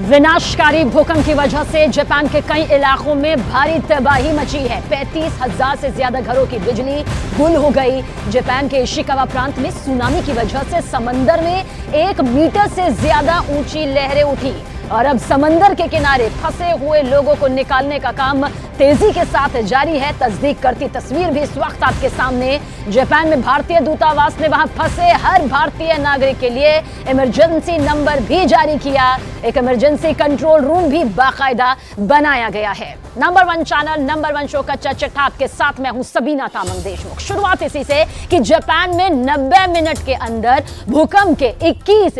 विनाशकारी भूकंप की वजह से जापान के कई इलाकों में भारी तबाही मची है। 35,000 से ज्यादा घरों की बिजली गुल हो गई। जापान के इशिकावा प्रांत में सुनामी की वजह से समंदर में 1 मीटर से ज्यादा ऊंची लहरें उठी और अब समंदर के किनारे फंसे हुए लोगों को निकालने का काम तेजी के साथ जारी है। तस्दीक करती तस्वीर भी इस वक्त आपके सामने। जापान में भारतीय दूतावास ने वहां फंसे हर भारतीय नागरिक के लिए इमरजेंसी नंबर भी जारी किया। एक इमरजेंसी कंट्रोल रूम भी बाकायदा बनाया गया है। नंबर 1 चैनल नंबर 1 शो का चर्चा आपके साथ मैं हूं सबीना तामंग देशमुख। शुरुआत इसी से कि जापान में 90 मिनट के अंदर भूकंप के 21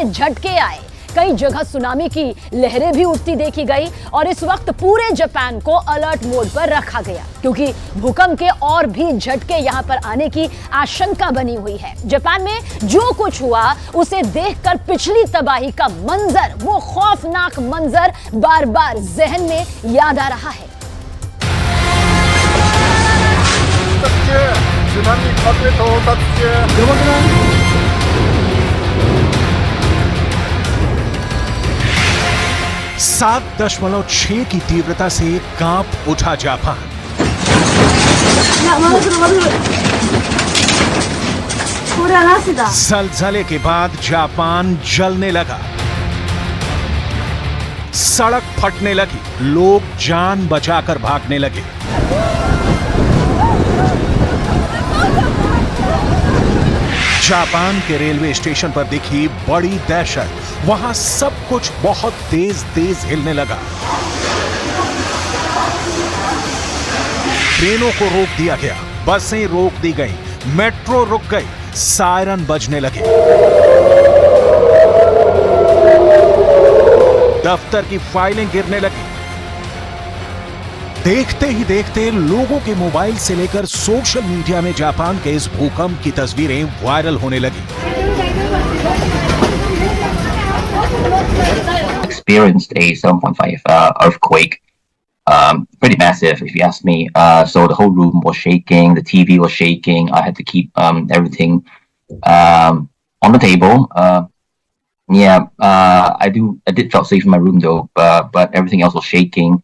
झटके आए। कई जगह सुनामी की लहरें भी उठती देखी गई और इस वक्त पूरे जापान को अलर्ट मोड पर रखा गया क्योंकि भूकंप के और भी झटके यहां पर आने की आशंका बनी हुई है। जापान में जो कुछ हुआ उसे देखकर पिछली तबाही का मंजर, वो खौफनाक मंजर बार बार जहन में याद आ रहा है। सात 7.6 की तीव्रता से कांप उठा जापान। जलजले के बाद जापान जलने लगा, सड़क फटने लगी, लोग जान बचाकर भागने लगे। जापान के रेलवे स्टेशन पर दिखी बड़ी दहशत। वहां सब कुछ बहुत तेज तेज हिलने लगा। ट्रेनों को रोक दिया गया, बसें रोक दी गई, मेट्रो रुक गई, सायरन बजने लगे। दफ्तर की फाइलें गिरने लगी। देखते ही देखते लोगों के मोबाइल से लेकर सोशल मीडिया में जापान के इस भूकंप की तस्वीरें वायरल होने लगी। Experienced a 7.5 earthquake, pretty massive if you ask me. So the whole room was shaking, the TV was shaking. I had to keep everything on the table. I did feel safe in my room though, but everything else was shaking.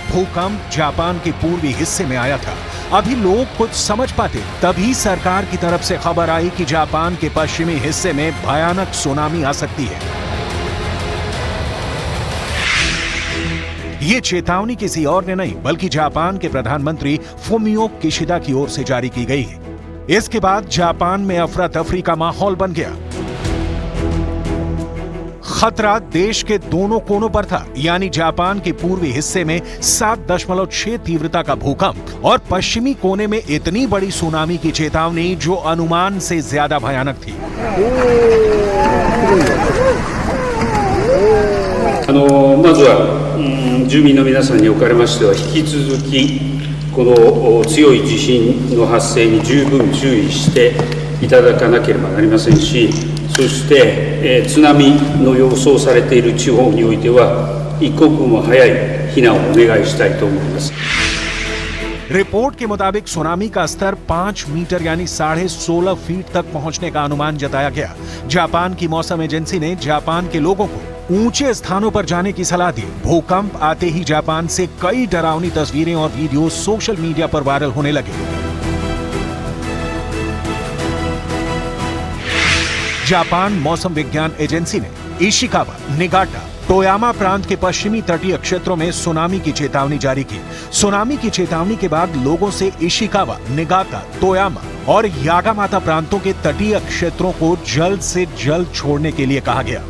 भूकंप Japan के पूर्वी हिस्से में आया था। अभी लोग कुछ समझ पाते तभी सरकार की तरफ से खबर आई कि जापान के पश्चिमी हिस्से में भयानक सुनामी आ सकती है। ये चेतावनी किसी और ने नहीं बल्कि जापान के प्रधानमंत्री फुमियो किशिदा की ओर से जारी की गई है। इसके बाद जापान में अफरा तफरी का माहौल बन गया। खतरा देश के दोनों कोनों पर था, यानी जापान के पूर्वी हिस्से में 7.6 तीव्रता का भूकंप और पश्चिमी कोने में इतनी बड़ी सुनामी की चेतावनी जो अनुमान से ज्यादा भयानक थी। まずは住民の皆さんにおかれましては引き続きこの強い地震の発生に十分注意していただかなければなりませんし、そして津波の予想されている地方においては一刻も早い避難をお願いしたいと思います。 रिपोर्ट के मुताबिक सुनामी का स्तर 5 मीटर यानी 16.5 फीट तक पहुंचने का अनुमान जताया गया। जापान की मौसम एजेंसी ने जापान के लोगों को ऊंचे स्थानों पर जाने की सलाह दी। भूकंप आते ही जापान से कई डरावनी तस्वीरें और वीडियो सोशल मीडिया पर वायरल होने लगे। जापान मौसम विज्ञान एजेंसी ने इशिकावा, निगाटा, तोयामा प्रांत के पश्चिमी तटीय क्षेत्रों में सुनामी की चेतावनी जारी की। सुनामी की चेतावनी के बाद लोगों से इशिकावा, निगाटा, तोयामा और यागामाता प्रांतों के तटीय क्षेत्रों को जल्द से जल्द छोड़ने के लिए कहा गया।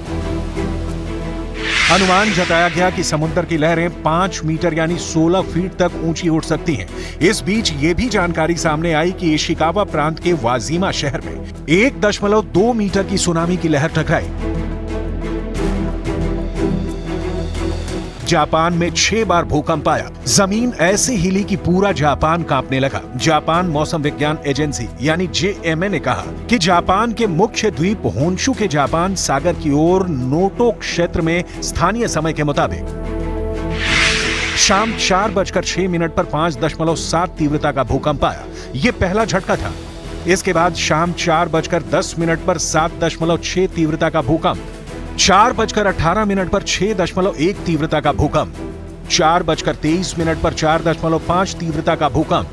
अनुमान जताया गया कि समुद्र की लहरें 5 मीटर यानी 16 फीट तक ऊंची उठ सकती हैं। इस बीच ये भी जानकारी सामने आई कि इशिकावा प्रांत के वाजिमा शहर में 1.2 मीटर की सुनामी की लहर टकराई। जापान में 6 बार भूकंप आया। जमीन ऐसे हिली कि पूरा जापान कांपने लगा। जापान मौसम विज्ञान एजेंसी यानी JMA ने कहा कि जापान के मुख्य द्वीप होन्शु के जापान सागर की ओर नोटो क्षेत्र में स्थानीय समय के मुताबिक शाम 4:06 पर 5.7 तीव्रता का भूकंप आया। यह पहला झटका था। इसके बाद शाम 4:10 पर 7.6 तीव्रता का भूकंप 4:18 पर 6.1 तीव्रता का भूकंप, 4:23 पर 4.5 तीव्रता का भूकंप,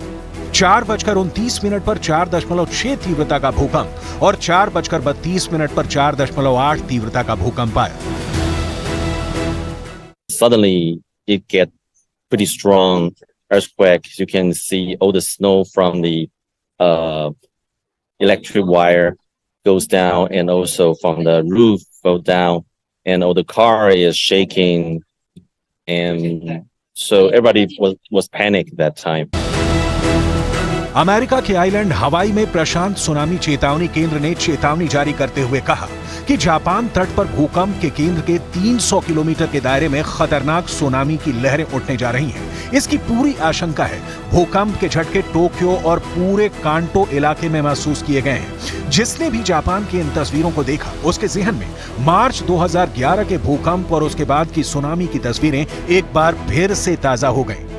4:29 पर 4.6 तीव्रता का भूकंप और 4:32 पर 4.8 तीव्रता का भूकंप आया। Suddenly it get pretty strong earthquake. You can see all the snow from the electric wire goes down, and also from the roof go down, and all the car is shaking, and so everybody was panicked that time. America के island हवाई में प्रशांत tsunami चेतावनी केंद्र ने चेतावनी जारी करते हुए कहा कि जापान तट पर भूकंप के केंद्र के 300 किलोमीटर के दायरे में खतरनाक सुनामी की लहरें उठने जा रही हैं। इसकी पूरी आशंका है। भूकंप के झटके टोक्यो और पूरे कांटो इलाके में महसूस किए गए हैं। जिसने भी जापान की इन तस्वीरों को देखा, उसके ज़हन में मार्च 2011 के भूकंप और उसके बाद की सुनामी की तस्वीरें एक बार फिर से ताजा हो गईं।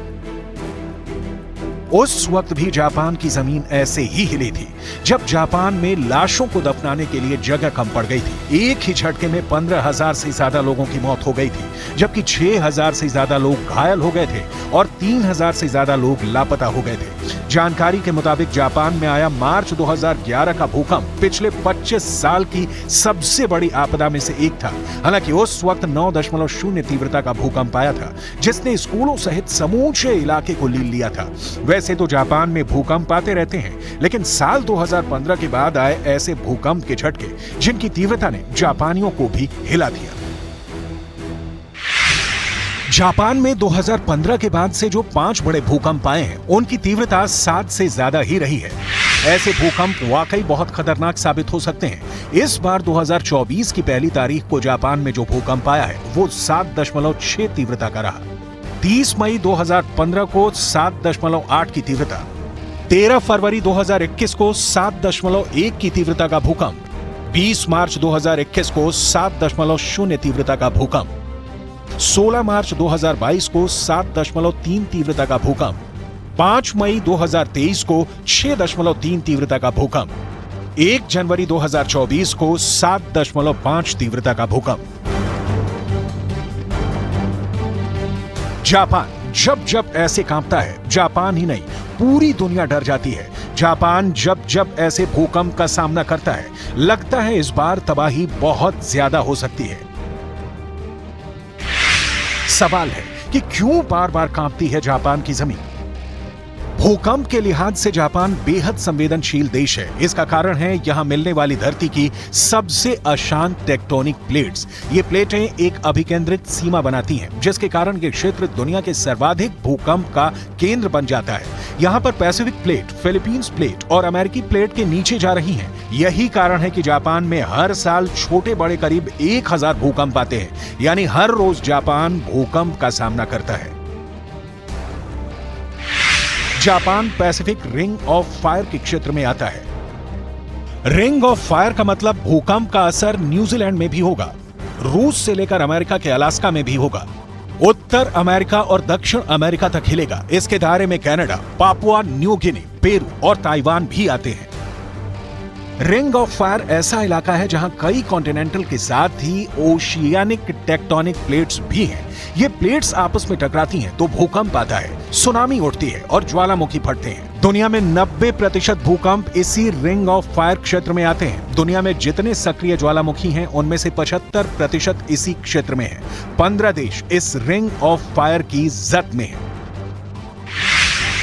उस वक्त भी जापान की जमीन ऐसे ही हिली थी जब जापान में लाशों को दफनाने के लिए जगह कम पड़ गई थी। एक ही झटके में 15,000 से ज्यादा लोगों की मौत हो गई थी, जबकि 6,000 से ज्यादा लोग घायल हो गए थे और 3,000 से ज्यादा लोग लापता हो गए थे। जानकारी के मुताबिक जापान में आया मार्च 2011 का भूकंप पिछले 25 साल की सबसे बड़ी आपदा में से एक था। हालांकि उस वक्त 9.0 तीव्रता का भूकंप आया था, जिसने स्कूलों सहित समूचे इलाके को लील लिया था। वैसे तो जापान में भूकंप आते रहते हैं, लेकिन साल 2015 के बाद आए ऐसे भूकंप के झटके जिनकी तीव्रता ने जापानियों को भी हिला दिया। जापान में 2015 के बाद से जो 5 बड़े भूकंप आए हैं, उनकी तीव्रता 7 से ज्यादा ही रही है। ऐसे भूकंप वाकई बहुत खतरनाक साबित हो सकते हैं। इस बार 2024 की पहली तारीख को जापान में जो भूकंप आया है, वो 7.6 तीव्रता का रहा। 30 मई 2015 को 7.8 की तीव्रता, 13 फरवरी 2021 को 7.1 की तीव्रता का भूकंप, 20 मार्च 2021 को 7.0 तीव्रता का भूकंप, 16 मार्च 2022 को 7.3 तीव्रता का भूकंप, 5 मई 2023 को 6.3 तीव्रता का भूकंप, 1 जनवरी 2024 को 7.5 तीव्रता का भूकंप। जापान जब जब ऐसे कांपता है, जापान ही नहीं पूरी दुनिया डर जाती है। जापान जब जब ऐसे भूकंप का सामना करता है, लगता है इस बार तबाही बहुत ज्यादा हो सकती है। सवाल है कि क्यों बार बार कांपती है जापान की जमीन? भूकंप के लिहाज से जापान बेहद संवेदनशील देश है। इसका कारण है यहां मिलने वाली धरती की सबसे अशांत टेक्टोनिक प्लेट्स। ये प्लेटें एक अभिकेंद्रित सीमा बनाती हैं, जिसके कारण ये क्षेत्र दुनिया के सर्वाधिक भूकंप का केंद्र बन जाता है। यहाँ पर पैसिफिक प्लेट, फिलीपींस प्लेट और अमेरिकी प्लेट के नीचे जा रही हैं। यही कारण है कि जापान में हर साल छोटे बड़े करीब 1000 भूकंप आते हैं, यानी हर रोज जापान भूकंप का सामना करता है। Japan Pacific ring of fire के क्षेत्र में आता है। रिंग ऑफ फायर का मतलब भूकंप का असर न्यूजीलैंड में भी होगा, रूस से लेकर अमेरिका के अलास्का में भी होगा, उत्तर अमेरिका और दक्षिण अमेरिका तक हिलेगा। इसके दायरे में Canada, Papua New Guinea, Peru और ताइवान भी आते हैं। रिंग ऑफ फायर ऐसा इलाका है जहां कई कॉन्टिनेंटल के साथ ही ओशियानिक टेक्टोनिक प्लेट्स भी हैं। ये प्लेट्स आपस में टकराती हैं तो भूकंप आता है, सुनामी उठती है और ज्वालामुखी फटते हैं। दुनिया में 90% भूकंप इसी रिंग ऑफ फायर क्षेत्र में आते हैं। दुनिया में जितने सक्रिय ज्वालामुखी हैं, उनमें से 75% इसी क्षेत्र में हैं। 15 देश इस रिंग ऑफ फायर की जद में हैं।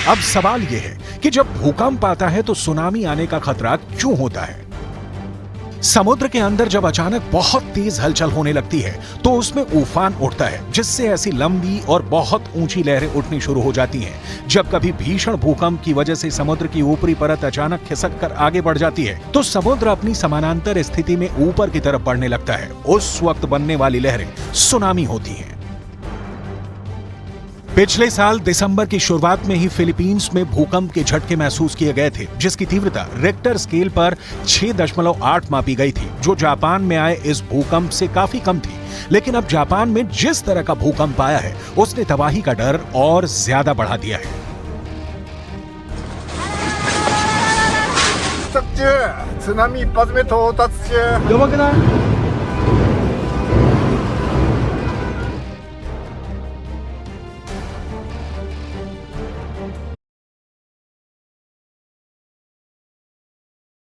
अब सवाल यह है कि जब भूकंप आता है तो सुनामी आने का खतरा क्यों होता है? समुद्र के अंदर जब अचानक बहुत तेज हलचल होने लगती है तो उसमें उफान उठता है, जिससे ऐसी लंबी और बहुत ऊंची लहरें उठनी शुरू हो जाती हैं। जब कभी भीषण भूकंप की वजह से समुद्र की ऊपरी परत अचानक खिसक कर आगे बढ़ जाती है तो समुद्र अपनी समानांतर स्थिति में ऊपर की तरफ बढ़ने लगता है। उस वक्त बनने वाली लहरें सुनामी होती हैं। पिछले साल दिसंबर की शुरुआत में ही फिलीपींस में भूकंप के झटके महसूस किए गए थे, जिसकी तीव्रता रिक्टर स्केल पर 6.8 मापी गई थी, जो जापान में आए इस भूकंप से काफी कम थी। लेकिन अब जापान में जिस तरह का भूकंप आया है, उसने तबाही का डर और ज्यादा बढ़ा दिया है।津波一発目到達中。やばくない？